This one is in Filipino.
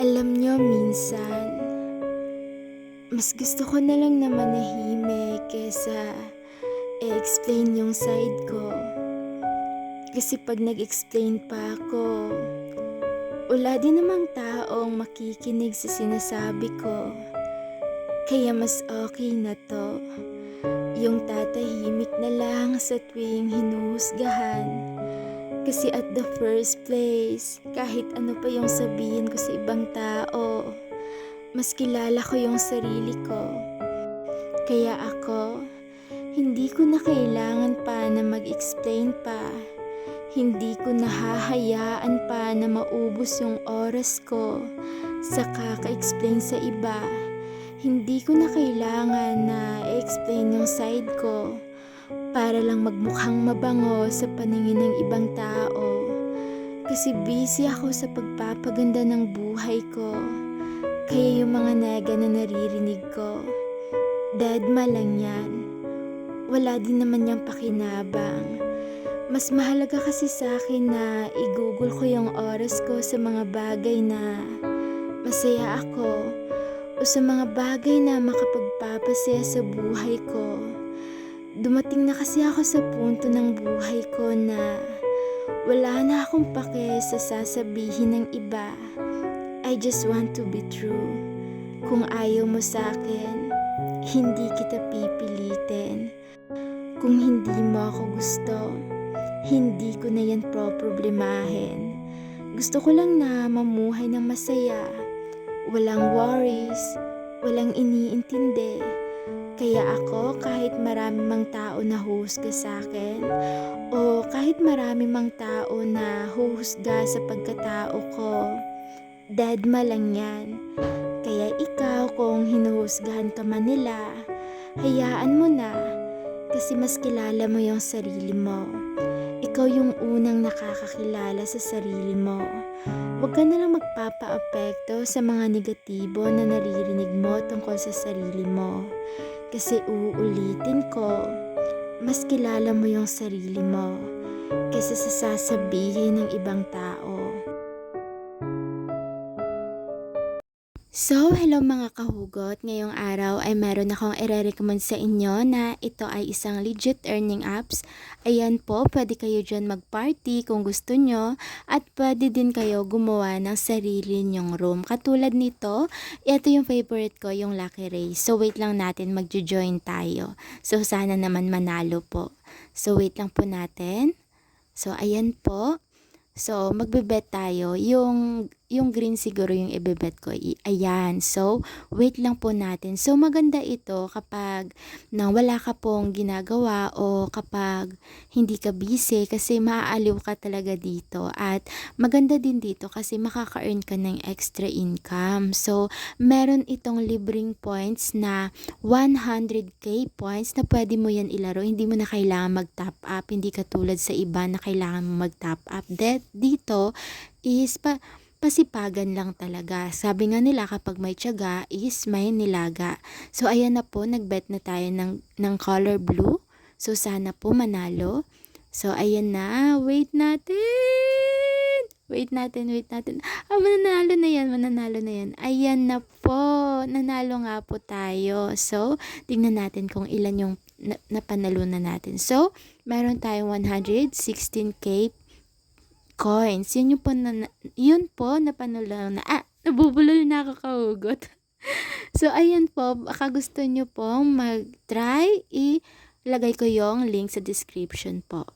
Alam niyo minsan, mas gusto ko na lang na manahimik kesa i-explain yung side ko. Kasi pag nag-explain pa ako, wala din namang taong makikinig sa sinasabi ko. Kaya mas okay na to, yung tatahimik na lang sa tuwing hinuhusgahan. Kasi at the first place, kahit ano pa yung sabihin ko sa ibang tao, mas kilala ko yung sarili ko. Kaya ako, hindi ko na kailangan pa na mag-explain pa. Hindi ko nahahayaan pa na maubos yung oras ko sa kaka-explain sa iba. Hindi ko na kailangan na i-explain yung side ko para lang magmukhang mabango sa paningin ng ibang tao. Kasi busy ako sa pagpapaganda ng buhay ko. Kaya yung mga nega na naririnig ko, dadma lang yan. Wala din naman niyang pakinabang. Mas mahalaga kasi sa akin na igugol ko yung oras ko sa mga bagay na masaya ako o sa mga bagay na makapagpapasaya sa buhay ko. Dumating na kasi ako sa punto ng buhay ko na wala na akong pake sa sasabihin ng iba. I just want to be true. Kung ayaw mo sa akin, hindi kita pipilitin. Kung hindi mo ako gusto, hindi ko na yan problemahin. Gusto ko lang na mamuhay ng masaya. Walang worries, walang iniintindi. Kaya ako, kahit marami mang tao na huhusga sa akin, o kahit marami mang tao na huhusga sa pagkatao ko, dadma lang yan. Kaya ikaw, kung hinuhusgahan ka man nila, hayaan mo na. Kasi mas kilala mo yung sarili mo. Ikaw yung unang nakakakilala sa sarili mo. Huwag ka na lang magpapa-apekto sa mga negatibo na naririnig mo tungkol sa sarili mo. Kasi uulitin ko, mas kilala mo yung sarili mo kaysa sa sasabihin ng ibang tao. So, hello mga kahugot. Ngayong araw ay meron akong i-recommend sa inyo na ito ay isang legit earning apps. Ayan po, pwede kayo dyan mag-party kung gusto nyo at pwede din kayo gumawa ng sarili nyong room. Katulad nito, ito yung favorite ko, yung Lucky Race. So, wait lang natin, mag-join tayo. So, sana naman manalo po. So, wait lang po natin. So, ayan po. So, magbe-bet tayo. Yung green siguro yung i-bet ko. Ayan. So, wait lang po natin. So, maganda ito kapag wala ka pong ginagawa o kapag hindi ka busy kasi maaaliw ka talaga dito. At maganda din dito kasi makaka-earn ka ng extra income. So, meron itong libreng points na 100k points na pwede mo yan ilaro. Hindi mo na kailangan mag-top up. Hindi katulad sa iba na kailangan mo mag-top up. Dito is pasipagan lang talaga. Sabi nga nila kapag may tiyaga is may nilaga. So ayan na po, nagbet na tayo ng color blue. So sana po manalo. So ayan na, wait natin. Mananalo na yan. Ayan na po, nanalo nga po tayo. So tingnan natin kung ilan yung napanalunan natin. So meron tayong 116k coins. Yun po napanulaw na. Nabubulol na ako kahugot. So, ayan po. Baka gusto nyo pong mag-try. Ilagay ko yung link sa description po.